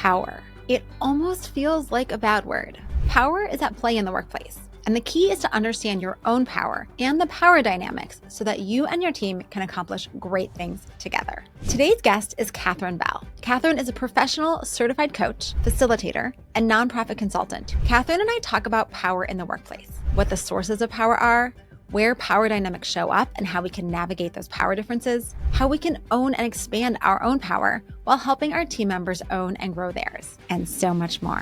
Power. It almost feels like a bad word. Power is at play in the workplace. And the key is to understand your own power and the power dynamics so that you and your team can accomplish great things together. Today's guest is Catherine Bell. Catherine is a professional certified coach, facilitator, and nonprofit consultant. Catherine and I talk about power in the workplace, what the sources of power are, where power dynamics show up and how we can navigate those power differences, how we can own and expand our own power while helping our team members own and grow theirs, and so much more.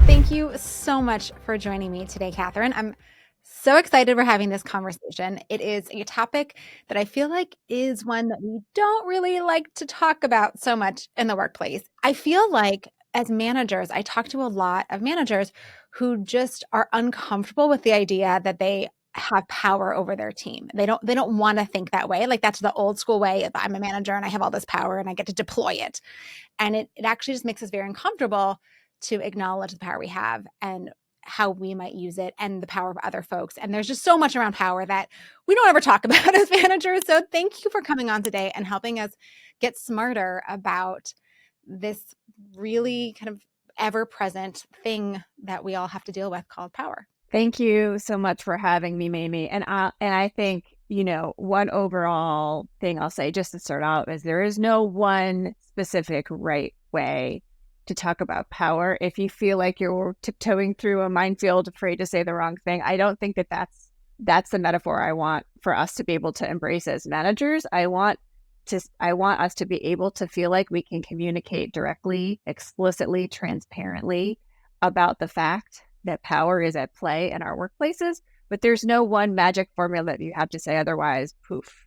Thank you so much for joining me today, Catherine. I'm so excited we're having this conversation. It is a topic that I feel like is one that we don't really like to talk about so much in the workplace. I feel like as managers, I talk to a lot of managers who just are uncomfortable with the idea that they have power over their team. They don't want to think that way. Like that's the old school way of I'm a manager and I have all this power and I get to deploy it. And it actually just makes us very uncomfortable to acknowledge the power we have and how we might use it and the power of other folks. And there's just so much around power that we don't ever talk about as managers. So thank you for coming on today and helping us get smarter about this really kind of ever-present thing that we all have to deal with called power. Thank you so much for having me, Mamie. And I think, one overall thing I'll say just to start out is there is no one specific right way to talk about power. If you feel like you're tiptoeing through a minefield, afraid to say the wrong thing, I don't think that's the metaphor I want for us to be able to embrace as managers. I want us to be able to feel like we can communicate directly, explicitly, transparently about the fact that power is at play in our workplaces, but there's no one magic formula that you have to say, otherwise, poof,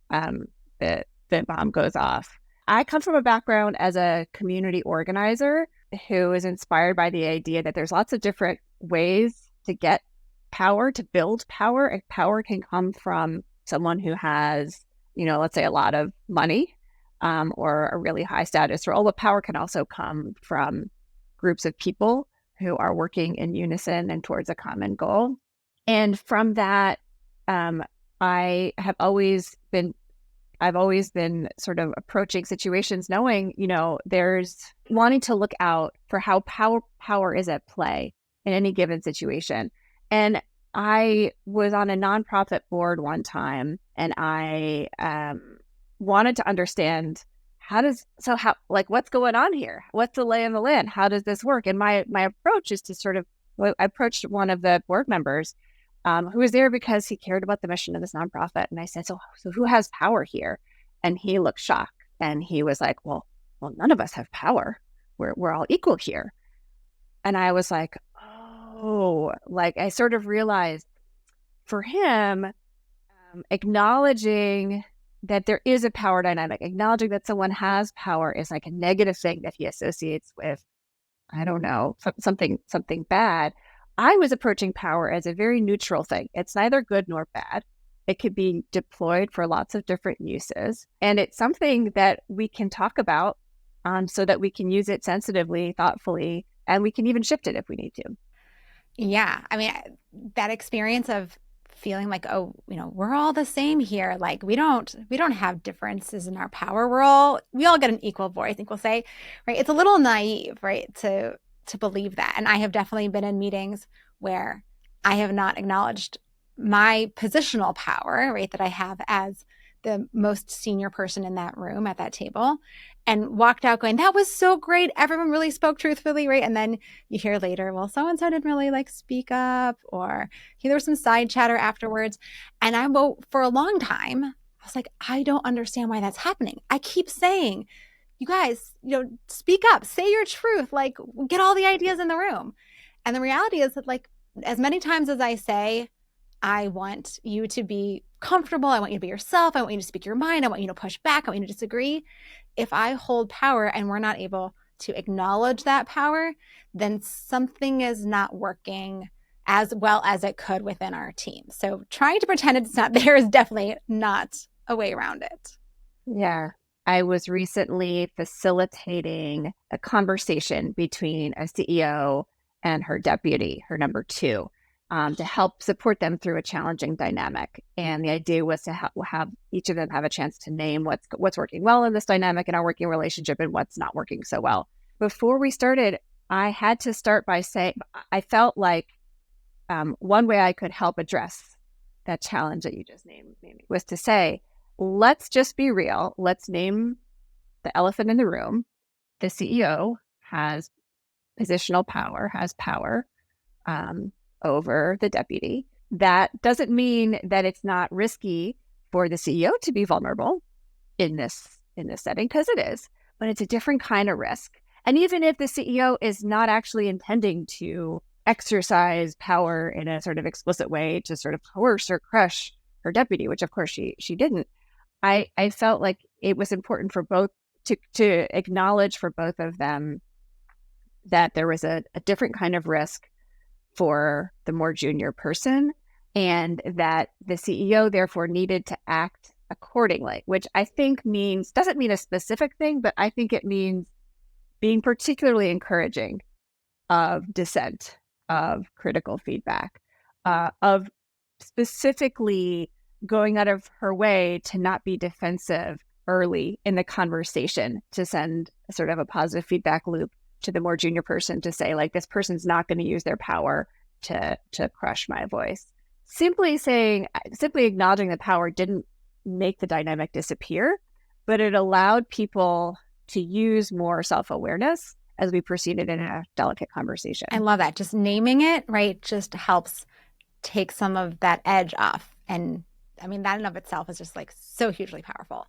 the bomb goes off. I come from a background as a community organizer who is inspired by the idea that there's lots of different ways to get power, to build power, and power can come from someone who has, let's say a lot of money or a really high status role, but power can also come from groups of people who are working in unison and towards a common goal. And from that, I've always been sort of approaching situations knowing, there's wanting to look out for how power is at play in any given situation. And I was on a nonprofit board one time and I wanted to understand what's going on here? What's the lay of the land? How does this work? And my approach is to I approached one of the board members who was there because he cared about the mission of this nonprofit. And I said, so who has power here? And he looked shocked and he was like, well, none of us have power. We're all equal here. And I was like, oh, I sort of realized for him, acknowledging that there is a power dynamic, acknowledging that someone has power is like a negative thing that he associates with, I don't know, something bad. I was approaching power as a very neutral thing. It's neither good nor bad. It could be deployed for lots of different uses. And it's something that we can talk about so that we can use it sensitively, thoughtfully, and we can even shift it if we need to. Yeah. I mean, that experience of feeling like, we're all the same here. Like we don't have differences in our power. We all get an equal voice, I think we'll say, right? It's a little naive, right? To believe that. And I have definitely been in meetings where I have not acknowledged my positional power, right? That I have as the most senior person in that room at that table and walked out going, that was so great. Everyone really spoke truthfully, right? And then you hear later, well, so-and-so didn't really speak up or there was some side chatter afterwards. And for a long time, I was like, I don't understand why that's happening. I keep saying, you guys, speak up, say your truth, get all the ideas in the room. And the reality is that as many times as I say, I want you to be comfortable. I want you to be yourself. I want you to speak your mind. I want you to push back. I want you to disagree. If I hold power and we're not able to acknowledge that power, then something is not working as well as it could within our team. So trying to pretend it's not there is definitely not a way around it. Yeah. I was recently facilitating a conversation between a CEO and her deputy, her number two. to help support them through a challenging dynamic. And the idea was to have each of them have a chance to name what's working well in this dynamic in our working relationship and what's not working so well. Before we started, I had to start by saying, I felt like one way I could help address that challenge that you just named was to say, let's just be real. Let's name the elephant in the room. The CEO has positional power, has power over the deputy. That doesn't mean that it's not risky for the CEO to be vulnerable in this setting, because it is, but it's a different kind of risk. And even if the CEO is not actually intending to exercise power in a sort of explicit way to sort of coerce or crush her deputy, which of course she didn't, I felt like it was important for both to acknowledge for both of them that there was a different kind of risk for the more junior person, and that the CEO therefore needed to act accordingly, which I think doesn't mean a specific thing, but I think it means being particularly encouraging of dissent, of critical feedback, of specifically going out of her way to not be defensive early in the conversation, to send sort of a positive feedback loop to the more junior person to say, like, this person's not going to use their power to crush my voice. Simply acknowledging the power didn't make the dynamic disappear, but it allowed people to use more self-awareness as we proceeded in a delicate conversation. I love that. Just naming it, right, just helps take some of that edge off. And I mean, that in and of itself is just like so hugely powerful.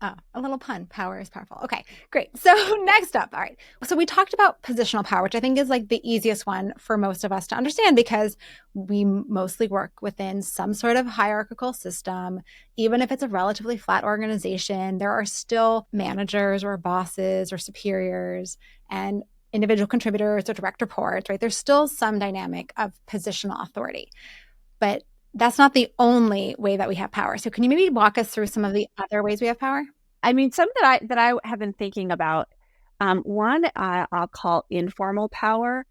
A little pun. Power is powerful. Okay, great. So next up, all right. So we talked about positional power, which I think is like the easiest one for most of us to understand because we mostly work within some sort of hierarchical system. Even if it's a relatively flat organization, there are still managers or bosses or superiors and individual contributors or direct reports, right? There's still some dynamic of positional authority. But that's not the only way that we have power. So can you maybe walk us through some of the other ways we have power? I mean, some that I have been thinking about. One I'll call informal power,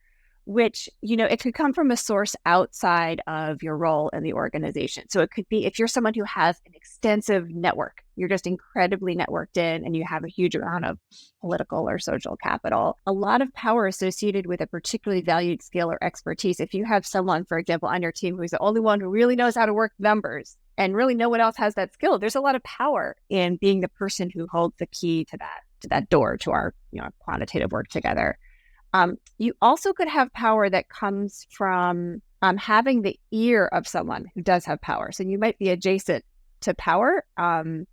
which, it could come from a source outside of your role in the organization. So it could be if you're someone who has an extensive network, you're just incredibly networked in and you have a huge amount of political or social capital, a lot of power associated with a particularly valued skill or expertise. If you have someone, for example, on your team who's the only one who really knows how to work numbers and really no one else has that skill, there's a lot of power in being the person who holds the key to that door to our quantitative work together. You also could have power that comes from having the ear of someone who does have power. So you might be adjacent to power, and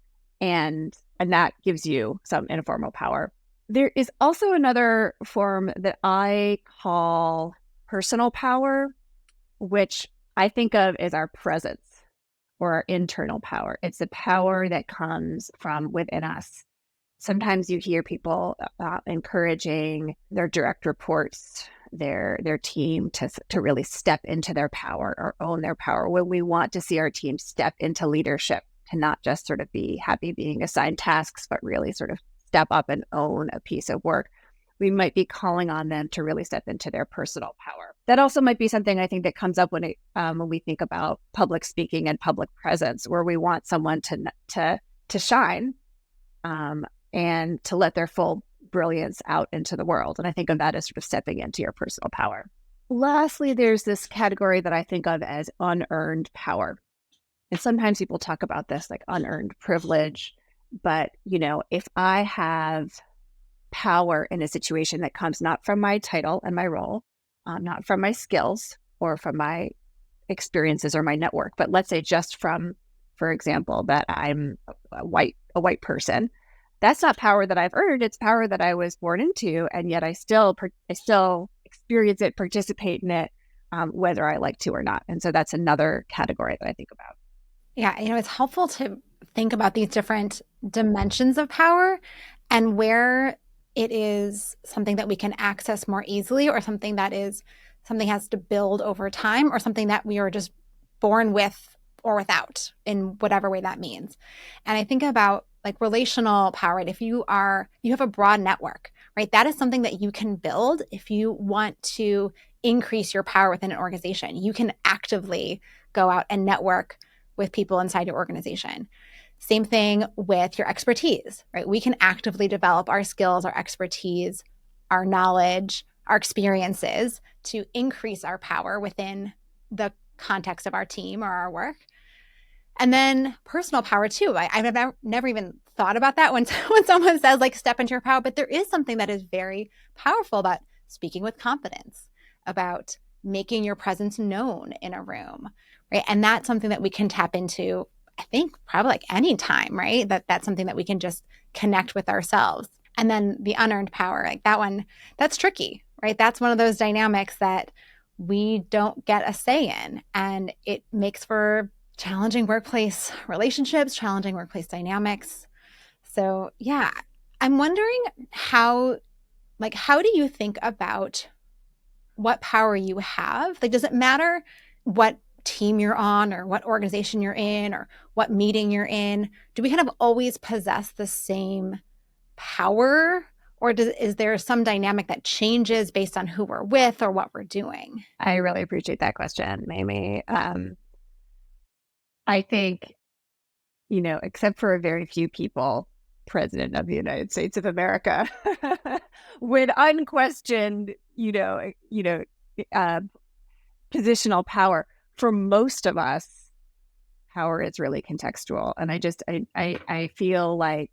that gives you some informal power. There is also another form that I call personal power, which I think of as our presence or our internal power. It's the power that comes from within us. Sometimes you hear people encouraging their direct reports, their team to really step into their power or own their power. When we want to see our team step into leadership, to not just sort of be happy being assigned tasks, but really sort of step up and own a piece of work, we might be calling on them to really step into their personal power. That also might be something I think that comes up when we think about public speaking and public presence, where we want someone to shine. And to let their full brilliance out into the world. And I think of that as sort of stepping into your personal power. Lastly, there's this category that I think of as unearned power. And sometimes people talk about this like unearned privilege. But, if I have power in a situation that comes not from my title and my role, not from my skills or from my experiences or my network, but let's say just from, for example, that I'm a white person, that's not power that I've earned. It's power that I was born into, and yet I still experience it, participate in it, whether I like to or not. And so that's another category that I think about. Yeah, it's helpful to think about these different dimensions of power and where it is something that we can access more easily, or something has to build over time, or something that we are just born with or without, in whatever way that means. And I think about like relational power, right? If you have a broad network, right? That is something that you can build if you want to increase your power within an organization. You can actively go out and network with people inside your organization. Same thing with your expertise, right? We can actively develop our skills, our expertise, our knowledge, our experiences to increase our power within the context of our team or our work. And then personal power too. I've never even thought about that when someone says like step into your power, but there is something that is very powerful about speaking with confidence, about making your presence known in a room, right? And that's something that we can tap into, I think, probably like any time, right? That's something that we can just connect with ourselves. And then the unearned power, like that one, that's tricky, right? That's one of those dynamics that we don't get a say in, and it makes for challenging workplace relationships, challenging workplace dynamics. So, yeah, I'm wondering how do you think about what power you have? Like, does it matter what team you're on or what organization you're in or what meeting you're in? Do we kind of always possess the same power? Or is there some dynamic that changes based on who we're with or what we're doing? I really appreciate that question, Mamie. I think, except for a very few people, President of the United States of America, with unquestioned, uh, positional power. For most of us, power is really contextual, and I feel like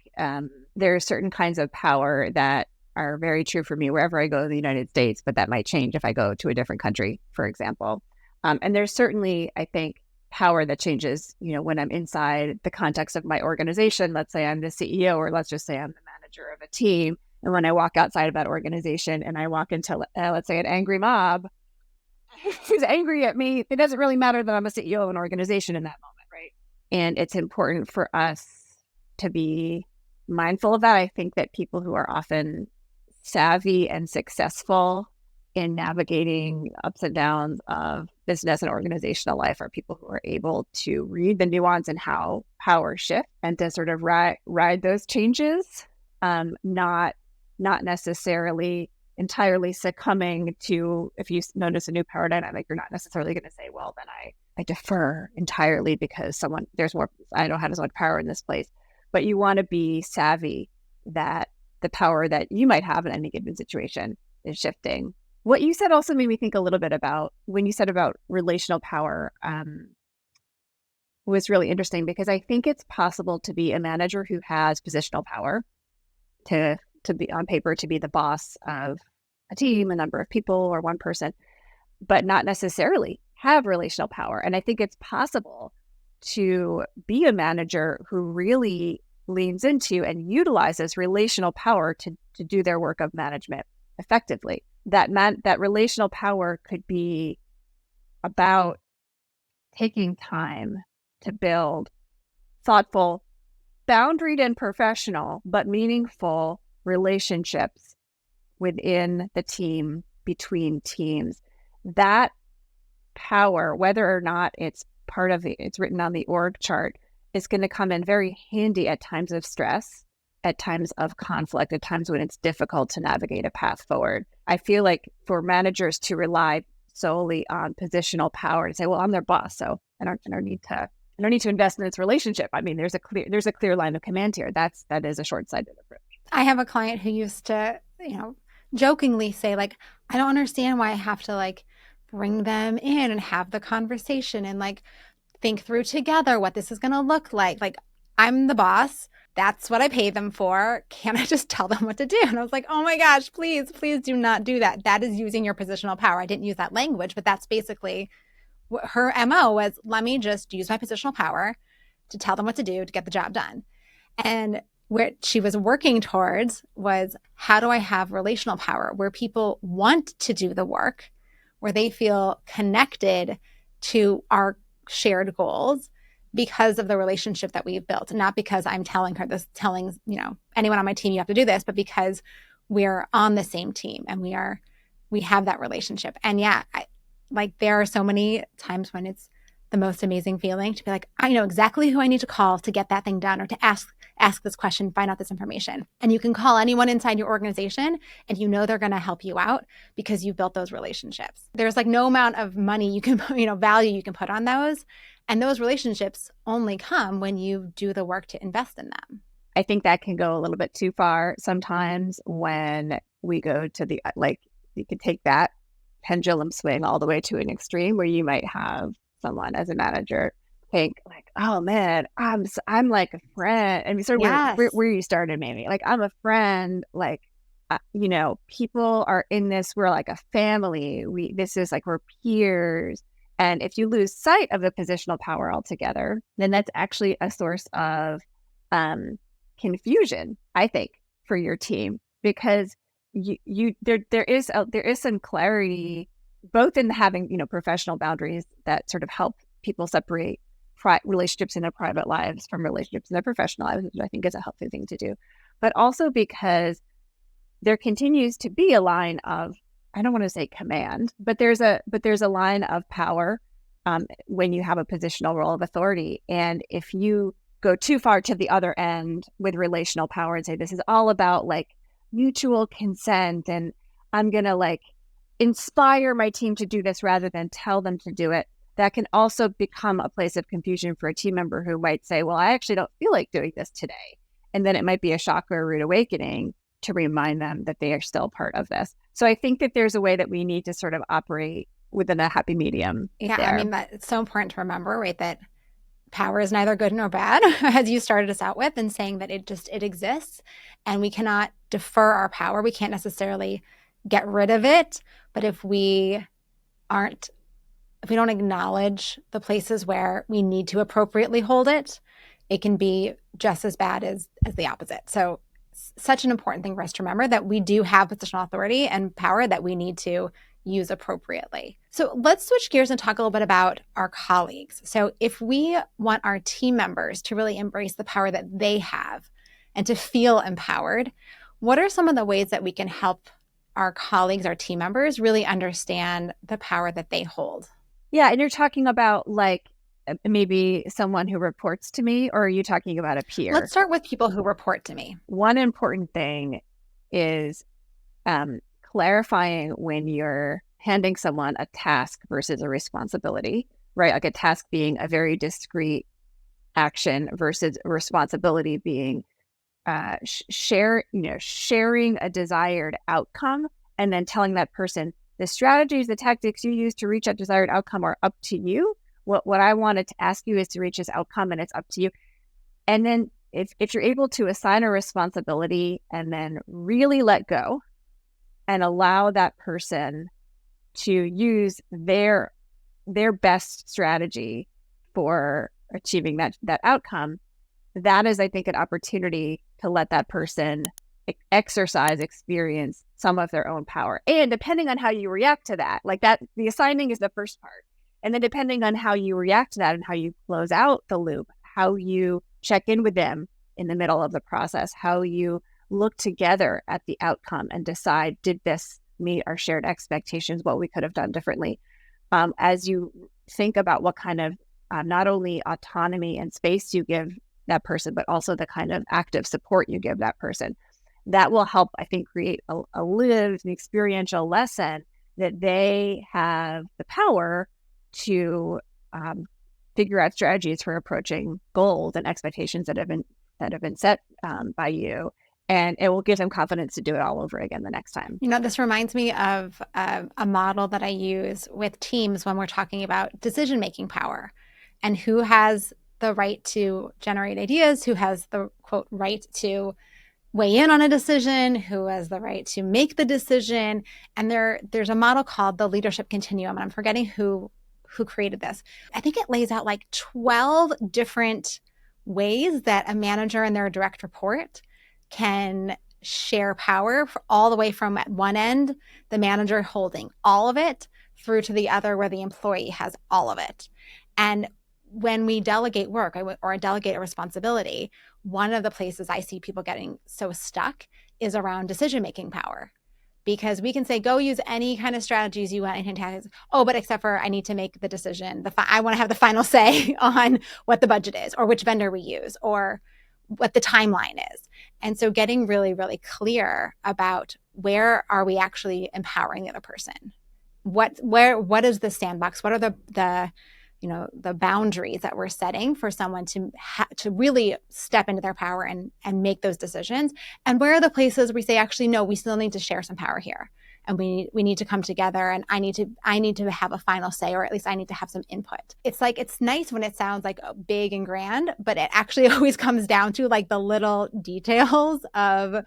there are certain kinds of power that are very true for me wherever I go in the United States, but that might change if I go to a different country, for example. And there's certainly, I think, power that changes, when I'm inside the context of my organization. Let's say I'm the CEO, or let's just say I'm the manager of a team. And when I walk outside of that organization and I walk into, let's say, an angry mob who's angry at me, it doesn't really matter that I'm a CEO of an organization in that moment, right? And it's important for us to be mindful of that. I think that people who are often savvy and successful in navigating ups and downs of business and organizational life are people who are able to read the nuance and how power shift and to sort of ride those changes, not necessarily entirely succumbing to, if you notice a new power dynamic, you're not necessarily going to say, well, then I defer entirely because I don't have as much power in this place. But you want to be savvy that the power that you might have in any given situation is shifting. What you said also made me think a little bit about when you said about relational power, was really interesting because I think it's possible to be a manager who has positional power, to be on paper, to be the boss of a team, a number of people, or one person, but not necessarily have relational power. And I think it's possible to be a manager who really leans into and utilizes relational power to do their work of management effectively. That relational power could be about taking time to build thoughtful, boundaried and professional, but meaningful relationships within the team, between teams. That power, whether or not it's it's written on the org chart, is going to come in very handy at times of stress, at times of conflict, at times when it's difficult to navigate a path forward. I feel like for managers to rely solely on positional power and say, well, I'm their boss, so I don't need to invest in this relationship. I mean, there's a clear line of command here. That is a short-sighted approach. I have a client who used to, jokingly say, like, I don't understand why I have to like bring them in and have the conversation and like think through together what this is going to look like. Like, I'm the boss. That's what I pay them for. Can't I just tell them what to do? And I was like, oh my gosh, please do not do that. That is using your positional power. I didn't use that language, but that's basically what her MO was. Let me just use my positional power to tell them what to do to get the job done. And what she was working towards was, how do I have relational power where people want to do the work, where they feel connected to our shared goals because of the relationship that we've built, not because I'm telling her this, telling, anyone on my team, you have to do this, but because we're on the same team and we have that relationship. And yeah, there are so many times when it's the most amazing feeling to be like, I know exactly who I need to call to get that thing done or to ask this question, find out this information. And you can call anyone inside your organization and you know they're going to help you out because you built those relationships. There's like no amount of money you can, value you can put on those. And those relationships only come when you do the work to invest in them. I think that can go a little bit too far sometimes when we go to the, like, you could take that pendulum swing all the way to an extreme where you might have someone as a manager think like, oh man, I'm like a friend. I mean, sort of Yes. where you started, maybe like I'm a friend, like, people are in this, we're like a family. This is like we're peers. And if you lose sight of the positional power altogether, then that's actually a source of confusion, I think, for your team, because there is some clarity both in having professional boundaries that sort of help people separate relationships in their private lives from relationships in their professional lives, which I think is a healthy thing to do, but also because there continues to be a line of, I don't want to say command, but there's a line of power when you have a positional role of authority. And if you go too far to the other end with relational power and say, this is all about like mutual consent and I'm going to like inspire my team to do this rather than tell them to do it, that can also become a place of confusion for a team member who might say, well, I actually don't feel like doing this today. And then it might be a shock or a rude awakening to remind them that they are still part of this. So I think that there's a way that we need to sort of operate within a happy medium. Yeah, there. I mean, it's so important to remember, right, that power is neither good nor bad, as you started us out with, and saying that it exists and we cannot defer our power. We can't necessarily get rid of it. But if we don't acknowledge the places where we need to appropriately hold it, it can be just as bad as the opposite. So such an important thing for us to remember, that we do have positional authority and power that we need to use appropriately. So let's switch gears and talk a little bit about our colleagues. So if we want our team members to really embrace the power that they have and to feel empowered, what are some of the ways that we can help our colleagues, our team members, really understand the power that they hold? Yeah, and you're talking about like maybe someone who reports to me, or are you talking about a peer? Let's start with people who report to me. One important thing is clarifying when you're handing someone a task versus a responsibility, right? Like a task being a very discrete action versus a responsibility being sharing a desired outcome and then telling that person the strategies, the tactics you use to reach that desired outcome are up to you. What I wanted to ask you is to reach this outcome, and it's up to you. And then if you're able to assign a responsibility and then really let go and allow that person to use their best strategy for achieving that outcome, that is, I think, an opportunity to let that person experience some of their own power. And depending on how you react to that, like that, the assigning is the first part. And then depending on how you react to that and how you close out the loop, how you check in with them in the middle of the process, how you look together at the outcome and decide, did this meet our shared expectations, what we could have done differently? As you think about what kind of not only autonomy and space you give that person, but also the kind of active support you give that person, that will help, I think, create a lived and experiential lesson that they have the power to figure out strategies for approaching goals and expectations that have been set by you. And it will give them confidence to do it all over again the next time. This reminds me of a model that I use with teams when we're talking about decision-making power and who has the right to generate ideas, who has the, quote, right to weigh in on a decision, who has the right to make the decision. And there's a model called the leadership continuum, and I'm forgetting who created this. I think it lays out like 12 different ways that a manager and their direct report can share power, all the way from at one end, the manager holding all of it, through to the other where the employee has all of it. And when we delegate work or delegate a responsibility, one of the places I see people getting so stuck is around decision-making power. because we can say, go use any kind of strategies you want. Oh, but except for I need to make the decision. I want to have the final say on what the budget is or which vendor we use or what the timeline is. And so getting really, really clear about where are we actually empowering the other person? What is the sandbox? What are the boundaries that we're setting for someone to really step into their power and make those decisions, and where are the places where we say, actually, no, we still need to share some power here, and we need to come together, and I need to have a final say, or at least I need to have some input. It's like, it's nice when it sounds like big and grand, but it actually always comes down to like the little details of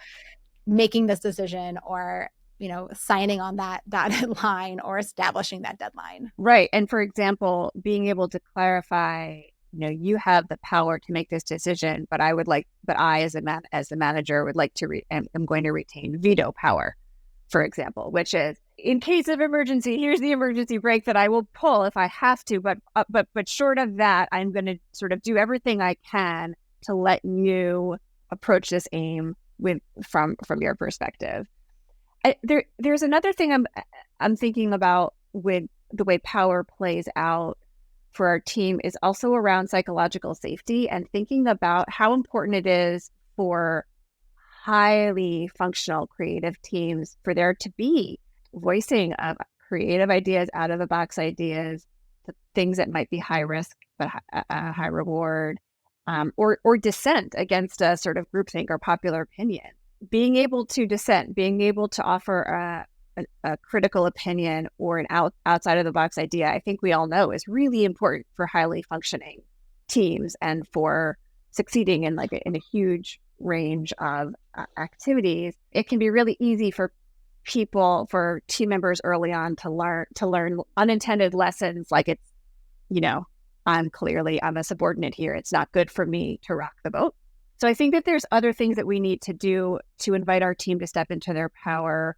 making this decision, or signing on that dotted line, or establishing that deadline. Right. And for example, being able to clarify, you have the power to make this decision, but I as the manager would like to I'm going to retain veto power, for example, which is, in case of emergency, here's the emergency brake that I will pull if I have to, but short of that, I'm going to sort of do everything I can to let you approach this aim from your perspective. There's another thing I'm thinking about with the way power plays out for our team is also around psychological safety, and thinking about how important it is for highly functional creative teams for there to be voicing of creative ideas, out of the box ideas, things that might be high risk but high reward, or dissent against a sort of groupthink or popular opinion. Being able to dissent, being able to offer a critical opinion or an outside of the box idea, I think we all know is really important for highly functioning teams and for succeeding in a huge range of activities. It can be really easy for team members early on to learn unintended lessons, like it's, I'm a subordinate here. It's not good for me to rock the boat. So I think that there's other things that we need to do to invite our team to step into their power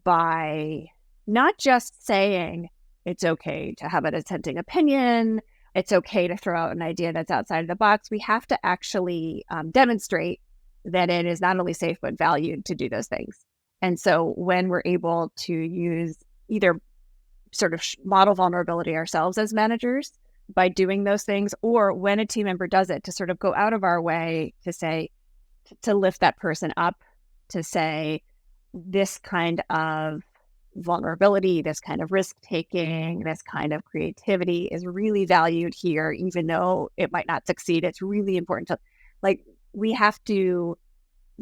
by not just saying it's okay to have a dissenting opinion, it's okay to throw out an idea that's outside of the box. We have to actually demonstrate that it is not only safe but valued to do those things. And so when we're able to use either sort of model vulnerability ourselves as managers by doing those things, or when a team member does it, to sort of go out of our way to say, to lift that person up, to say this kind of vulnerability, this kind of risk taking, this kind of creativity is really valued here, even though it might not succeed. It's really important to, we have to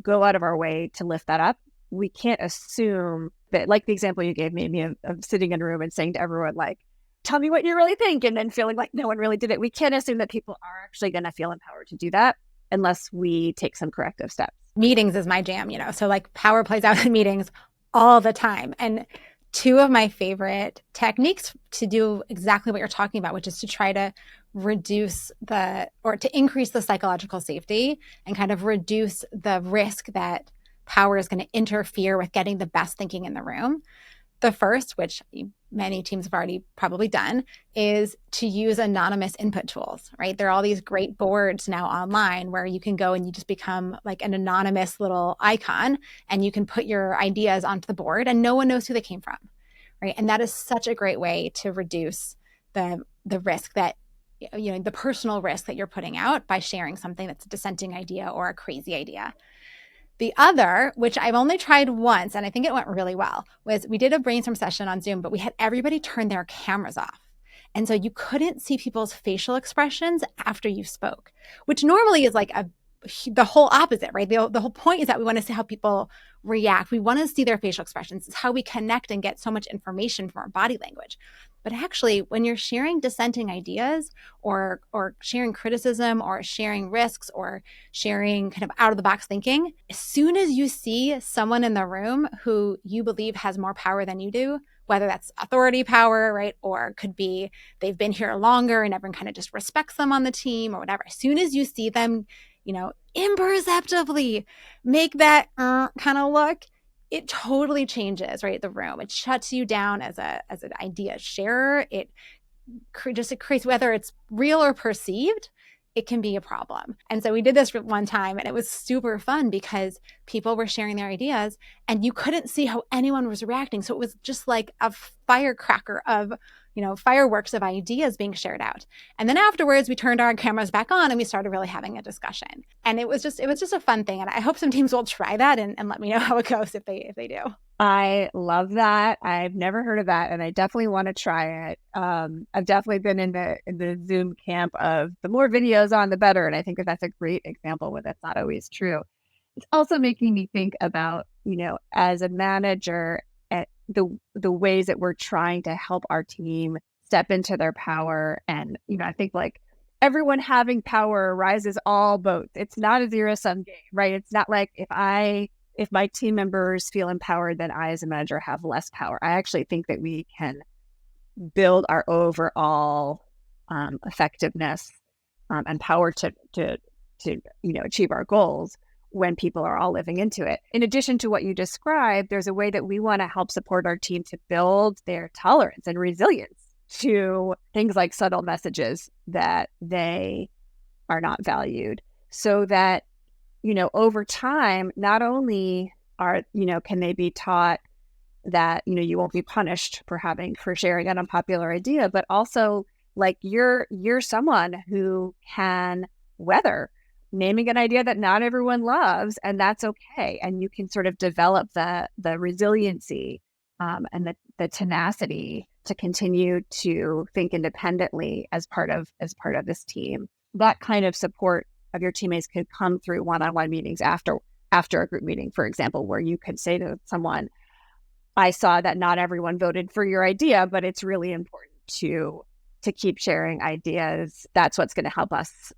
go out of our way to lift that up. We can't assume that, like the example you gave me of sitting in a room and saying to everyone, tell me what you really think, and then feeling like no one really did it. We can't assume that people are actually going to feel empowered to do that unless we take some corrective steps. Meetings is my jam, so power plays out in meetings all the time. And two of my favorite techniques to do exactly what you're talking about, which is to try to to increase the psychological safety and kind of reduce the risk that power is going to interfere with getting the best thinking in the room. The first, which many teams have already probably done, is to use anonymous input tools, right? There are all these great boards now online where you can go and you just become like an anonymous little icon, and you can put your ideas onto the board and no one knows who they came from, right? And that is such a great way to reduce the risk that, the personal risk that you're putting out by sharing something that's a dissenting idea or a crazy idea. The other, which I've only tried once, and I think it went really well, was we did a brainstorm session on Zoom, but we had everybody turn their cameras off. And so you couldn't see people's facial expressions after you spoke, which normally is like the whole opposite, right? The whole point is that we want to see how people react. We want to see their facial expressions. It's how we connect and get so much information from our body language. But actually, when you're sharing dissenting ideas or sharing criticism or sharing risks or sharing kind of out of the box thinking, as soon as you see someone in the room who you believe has more power than you do, whether that's authority power, right? Or could be they've been here longer and everyone kind of just respects them on the team or whatever. As soon as you see them, imperceptibly make that kind of look, it totally changes, right? The room. It shuts you down as an idea sharer. It creates, whether it's real or perceived, it can be a problem. And so we did this one time and it was super fun because people were sharing their ideas and you couldn't see how anyone was reacting. So it was just like a firecracker of, fireworks of ideas being shared out. And then afterwards we turned our cameras back on and we started really having a discussion. And it was just a fun thing. And I hope some teams will try that and let me know how it goes if they do. I love that. I've never heard of that, and I definitely want to try it. I've definitely been in the Zoom camp of the more videos on, the better, and I think that's a great example where that's not always true. It's also making me think about, as a manager, at the ways that we're trying to help our team step into their power, and I think like everyone having power rises all boats. It's not a zero-sum game, right? It's not like if my team members feel empowered, then I as a manager have less power. I actually think that we can build our overall effectiveness and power to achieve our goals when people are all living into it. In addition to what you described, there's a way that we want to help support our team to build their tolerance and resilience to things like subtle messages that they are not valued, so that over time, not only can they be taught that, you won't be punished for sharing an unpopular idea, but also like you're someone who can weather naming an idea that not everyone loves, and that's okay. And you can sort of develop the resiliency and the tenacity to continue to think independently as part of this team. That kind of support of your teammates could come through one-on-one meetings after a group meeting, for example, where you could say to someone, I saw that not everyone voted for your idea, but it's really important to keep sharing ideas. That's what's going to help us,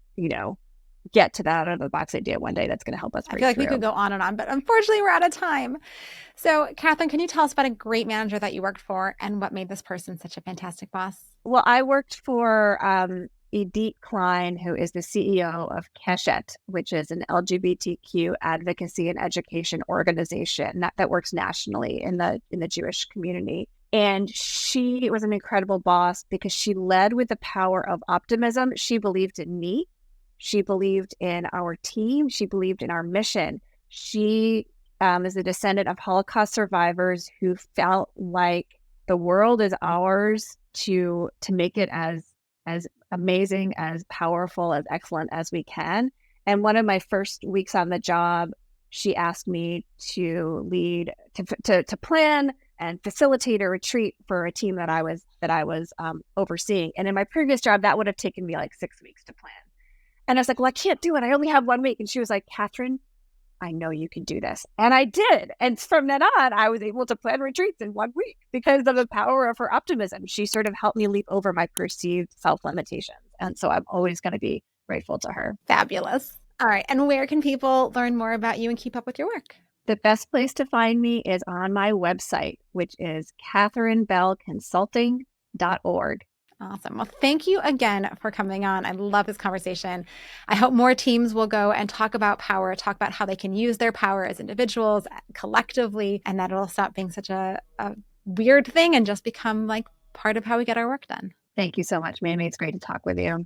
get to that out of the box idea one day. That's going to help us break I feel like through. we could go on and on, but unfortunately we're out of time. So Catherine, can you tell us about a great manager that you worked for and what made this person such a fantastic boss? Well, I worked for Edith Klein, who is the CEO of Keshet, which is an LGBTQ advocacy and education organization that works nationally in the Jewish community. And she was an incredible boss because she led with the power of optimism. She believed in me. She believed in our team. She believed in our mission. She is a descendant of Holocaust survivors who felt like the world is ours to make it as amazing, as powerful, as excellent as we can. And one of my first weeks on the job, she asked me to lead, to plan and facilitate a retreat for a team that I was overseeing. And in my previous job, that would have taken me like 6 weeks to plan. And I was like, well, I can't do it. I only have 1 week. And she was like, Catherine, I know you can do this. And I did. And from then on, I was able to plan retreats in 1 week because of the power of her optimism. She sort of helped me leap over my perceived self-limitations. And so I'm always going to be grateful to her. Fabulous. All right. And where can people learn more about you and keep up with your work? The best place to find me is on my website, which is catherinebellconsulting.org. Awesome. Well, thank you again for coming on. I love this conversation. I hope more teams will go and talk about power, talk about how they can use their power as individuals, collectively, and that it'll stop being such a weird thing and just become like part of how we get our work done. Thank you so much, Mamie. It's great to talk with you.